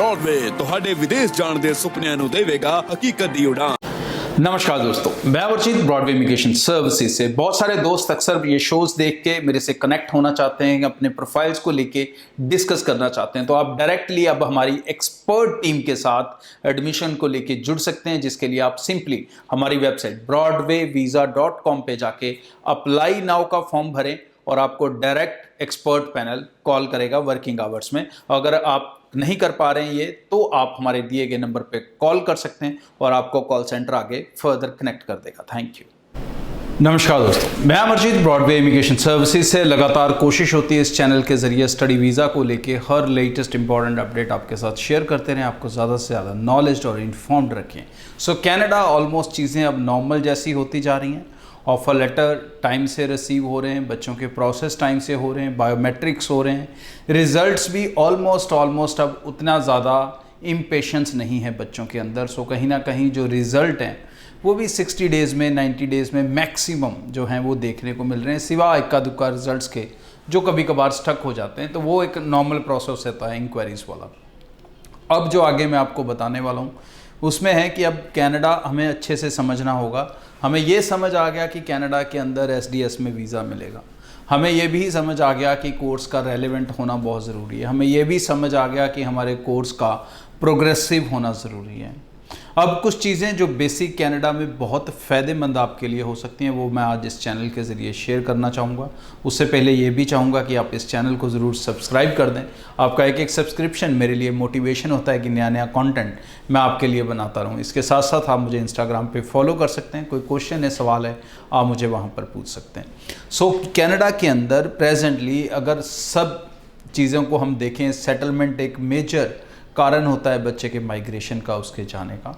Broadway ਤੁਹਾਡੇ ਵਿਦੇਸ਼ ਜਾਣ ਦੇ ਸੁਪਨਿਆਂ ਨੂੰ ਦੇਵੇਗਾ ਹਕੀਕਤ ਦੀ ਉਡਾਨ। नमस्कार दोस्तों, मैं अमरजीत ब्रॉडवे इमिग्रेशन सर्विसेज से। बहुत सारे दोस्त अक्सर ये शोज देख के मेरे से कनेक्ट होना चाहते हैं, अपने प्रोफाइल्स को लेके डिस्कस करना चाहते हैं, तो आप डायरेक्टली अब हमारी एक्सपर्ट टीम के साथ एडमिशन को लेके जुड़ सकते हैं, जिसके लिए आप सिंपली हमारी वेबसाइट broadwayvisa.com पे जाके अप्लाई नाउ का फॉर्म भरें और आपको डायरेक्ट एक्सपर्ट पैनल कॉल करेगा वर्किंग आवर्स में। अगर आप नहीं कर पा रहे हैं ये, तो आप हमारे दिए गए नंबर पे कॉल कर सकते हैं और आपको कॉल सेंटर आगे फर्दर कनेक्ट कर देगा। Thank you. नमस्कार दोस्तों, मैं अमरजीत ब्रॉडवे इमिग्रेशन सर्विसेज से। लगातार कोशिश होती है इस चैनल के जरिए स्टडी वीज़ा को लेके हर लेटेस्ट इंपॉर्टेंट अपडेट आपके साथ शेयर करते रहें, आपको ज़्यादा से ज़्यादा नॉलेज और इन्फॉर्म्ड रखें। सो कनाडा ऑलमोस्ट चीज़ें अब नॉर्मल जैसी होती जा रही हैं। ऑफ़र लेटर टाइम से रिसीव हो रहे हैं, बच्चों के प्रोसेस टाइम से हो रहे हैं, बायोमेट्रिक्स हो रहे हैं, रिजल्ट्स भी ऑलमोस्ट अब उतना ज़्यादा इम्पेशेंस नहीं है बच्चों के अंदर। सो कहीं ना कहीं जो रिज़ल्ट हैं वो भी 60 डेज़ में 90 डेज़ में मैक्सिमम जो हैं वो देखने को मिल रहे हैं, सिवा इक्का दुक्का रिजल्ट्स के जो कभी कभार स्टक हो जाते हैं, तो वो एक नॉर्मल प्रोसेस रहता है इंक्वायरीज़ वाला। अब जो आगे मैं आपको बताने वाला हूँ उसमें है कि अब कनाडा हमें अच्छे से समझना होगा। हमें ये समझ आ गया कि कनाडा के अंदर एसडीएस में वीज़ा मिलेगा। हमें ये भी समझ आ गया कि कोर्स का रेलेवेंट होना बहुत ज़रूरी है। हमें ये भी समझ आ गया कि हमारे कोर्स का प्रोग्रेसिव होना ज़रूरी है। अब कुछ चीज़ें जो बेसिक कनाडा में बहुत फ़ायदेमंद आपके लिए हो सकती हैं, वो मैं आज इस चैनल के ज़रिए शेयर करना चाहूँगा। उससे पहले ये भी चाहूँगा कि आप इस चैनल को ज़रूर सब्सक्राइब कर दें। आपका एक सब्सक्रिप्शन मेरे लिए मोटिवेशन होता है कि नया कंटेंट मैं आपके लिए बनाता रहूँ। इसके साथ साथ आप मुझे इंस्टाग्राम पे फॉलो कर सकते हैं। कोई क्वेश्चन है, सवाल है, आप मुझे वहाँ पर पूछ सकते हैं। सो कनाडा के अंदर प्रेजेंटली अगर सब चीज़ों को हम देखें, सेटलमेंट एक मेजर कारण होता है बच्चे के माइग्रेशन का, उसके जाने का।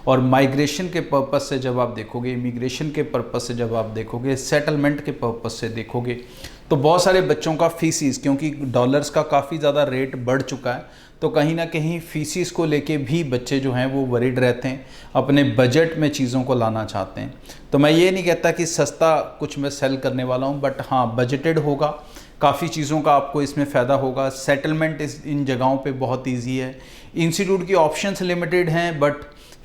और माइग्रेशन के पर्पस से जब आप देखोगे, इमिग्रेशन के पर्पस से जब आप देखोगे, सेटलमेंट के पर्पस से देखोगे, तो बहुत सारे बच्चों का फीसिस, क्योंकि डॉलर्स का काफ़ी ज़्यादा रेट बढ़ चुका है, तो कहीं ना कहीं फीसिस को लेके भी बच्चे जो हैं वो वरीड रहते हैं, अपने बजट में चीज़ों को लाना चाहते हैं। तो मैं ये नहीं कहता कि सस्ता कुछ मैं सेल करने वाला हूँ, बट हाँ बजटेड होगा, काफ़ी चीज़ों का आपको इसमें फ़ायदा होगा। सेटलमेंट इन जगहों पे बहुत इजी है। इंस्टीट्यूट की ऑप्शंस लिमिटेड हैं, बट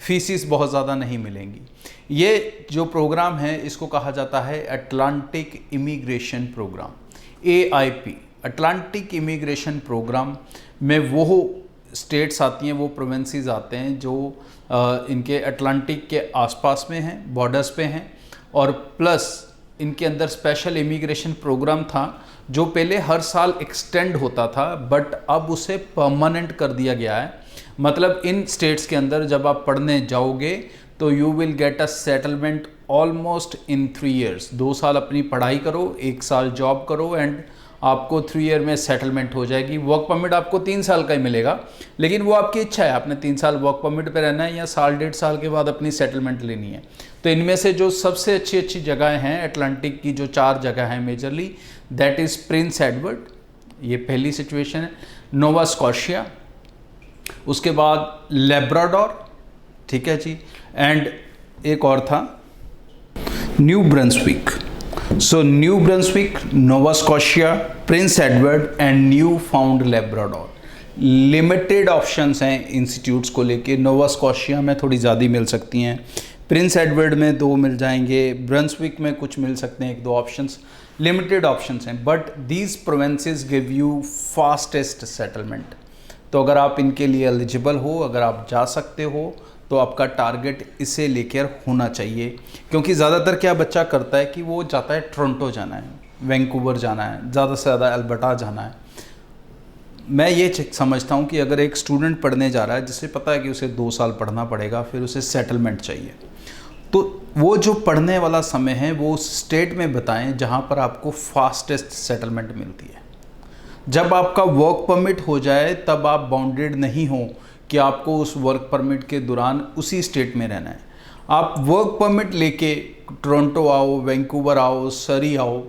फीसिस बहुत ज़्यादा नहीं मिलेंगी। ये जो प्रोग्राम है इसको कहा जाता है Atlantic immigration programme, AIP। Atlantic immigration programme में वो स्टेट्स आती हैं, वो प्रोविंसेस आते हैं जो इनके अटलांटिक के आसपास में हैं, बॉर्डर्स पे हैं, और प्लस इनके अंदर स्पेशल इमिग्रेशन प्रोग्राम था जो पहले हर साल एक्सटेंड होता था, बट अब उसे परमानेंट कर दिया गया है। मतलब इन स्टेट्स के अंदर जब आप पढ़ने जाओगे तो you will get a settlement almost in 3 years। 2 साल अपनी पढ़ाई करो, 1 साल जॉब करो, एंड आपको 3 year में सेटलमेंट हो जाएगी। वर्क परमिट आपको 3 साल का ही मिलेगा, लेकिन वो आपकी इच्छा है, आपने 3 साल वर्क परमिट पे रहना है या साल 1.5 साल के बाद अपनी सेटलमेंट लेनी है। तो इनमें से जो सबसे अच्छी जगहें हैं अटलांटिक की, जो 4 जगह हैं majorly, that is Prince Edward, ये पहली सिचुएशन है। नोवा स्कॉशिया, उसके बाद लेब्राडोर, ठीक है जी, एंड एक और था new Brunswick. So new Brunswick, Nova Scotia, Prince Edward and new found Labrador. Limited options हैं इंस्टीट्यूट्स को लेके। नोवा स्कॉशिया में थोड़ी ज़्यादा मिल सकती हैं, प्रिंस एडवर्ड में 2 मिल जाएंगे, ब्रंसविक में कुछ मिल सकते हैं, 1-2 ऑप्शंस, लिमिटेड ऑप्शंस हैं, but these provinces give you fastest settlement. तो अगर आप इनके लिए एलिजिबल हो, अगर आप जा सकते हो, तो आपका टारगेट इसे लेकर होना चाहिए। क्योंकि ज़्यादातर क्या बच्चा करता है कि वो जाता है टोरंटो जाना है, वैंकूवर जाना है, ज़्यादा से ज़्यादा अल्बर्टा जाना है। मैं ये समझता हूँ कि अगर एक स्टूडेंट पढ़ने जा रहा है, जिसे पता है कि उसे 2 साल पढ़ना पड़ेगा, फिर उसे सेटलमेंट चाहिए, तो वो जो पढ़ने वाला समय है वो स्टेट में बताएं जहाँ पर आपको फास्टेस्ट सेटलमेंट मिलती है। जब आपका वर्क परमिट हो जाए तब आप बाउंडेड नहीं हो कि आपको उस वर्क परमिट के दौरान उसी स्टेट में रहना है। आप वर्क परमिट लेके टोरंटो आओ, वैंकूवर आओ, सरी आओ,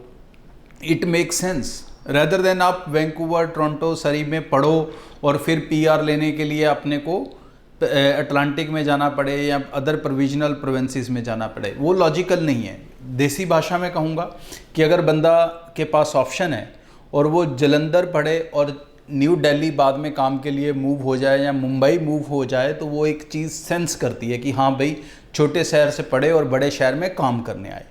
it make sense, rather than आप वैंकूवर, टोरंटो, सरी में पढ़ो और फिर PR लेने के लिए अपने को अटलांटिक में जाना पड़े या अदर प्रोविजनल प्रोविंसेस में जाना पड़े। वो लॉजिकल नहीं है। देसी भाषा में कहूँगा कि अगर बंदा के पास ऑप्शन है और वो जलंधर पढ़े और न्यू दिल्ली बाद में काम के लिए मूव हो जाए या मुंबई मूव हो जाए तो वो एक चीज़ सेंस करती है कि हाँ भाई छोटे शहर से पढ़े और बड़े शहर में काम करने आए।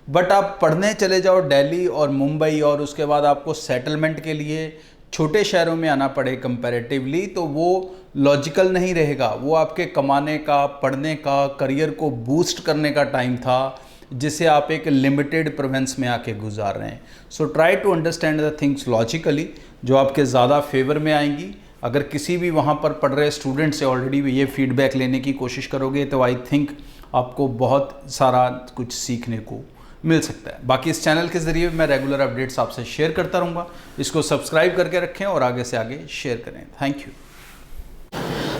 बट आप पढ़ने चले जाओ दिल्ली और मुंबई और उसके बाद आपको सेटलमेंट के लिए छोटे शहरों में आना पड़े कंपैरेटिवली, तो वो लॉजिकल नहीं रहेगा। वो आपके कमाने का, पढ़ने का, करियर को बूस्ट करने का टाइम था जिसे आप एक लिमिटेड प्रोविंस में आके गुजार रहे हैं। So try to understand the things logically, जो आपके ज़्यादा फेवर में आएंगी। अगर किसी भी वहाँ पर पढ़ रहे स्टूडेंट से ऑलरेडी ये फीडबैक लेने की कोशिश करोगे तो आई थिंक आपको बहुत सारा कुछ सीखने को मिल सकता है। बाकी इस चैनल के ज़रिए मैं रेगुलर अपडेट्स आपसे शेयर करता रहूँगा। इसको सब्सक्राइब करके रखें और आगे से आगे शेयर करें। Thank you.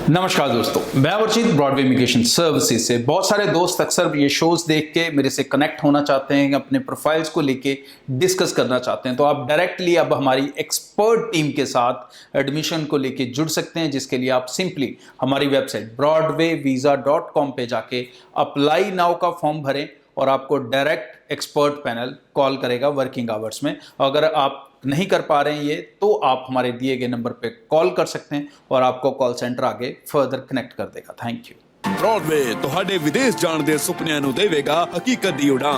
नमस्कार दोस्तों, मैं वर्षित ब्रॉडवे इमिग्रेशन सर्विसेज से। बहुत सारे दोस्त अक्सर ये शोज देख के मेरे से कनेक्ट होना चाहते हैं, अपने प्रोफाइल्स को लेके डिस्कस करना चाहते हैं। तो आप डायरेक्टली अब हमारी एक्सपर्ट टीम के साथ एडमिशन को लेके जुड़ सकते हैं, जिसके लिए आप सिंपली हमारी वेबसाइट broadwayvisa.com पे जाके अप्लाई नाउ का फॉर्म भरें और आपको डायरेक्ट एक्सपर्ट पैनल कॉल करेगा वर्किंग आवर्स में। अगर आप नहीं कर पा रहे हैं ये, तो आप हमारे दिए गए नंबर पे कॉल कर सकते हैं और आपको कॉल सेंटर आगे फर्दर कनेक्ट कर देगा। Thank you. ब्रॉडवे ਤੁਹਾਡੇ ਵਿਦੇਸ਼ ਜਾਣ ਦੇ ਸੁਪਨਿਆਂ ਨੂੰ ਦੇਵੇਗਾ ਹਕੀਕਤ ਦੀ ਉਡਾਨ।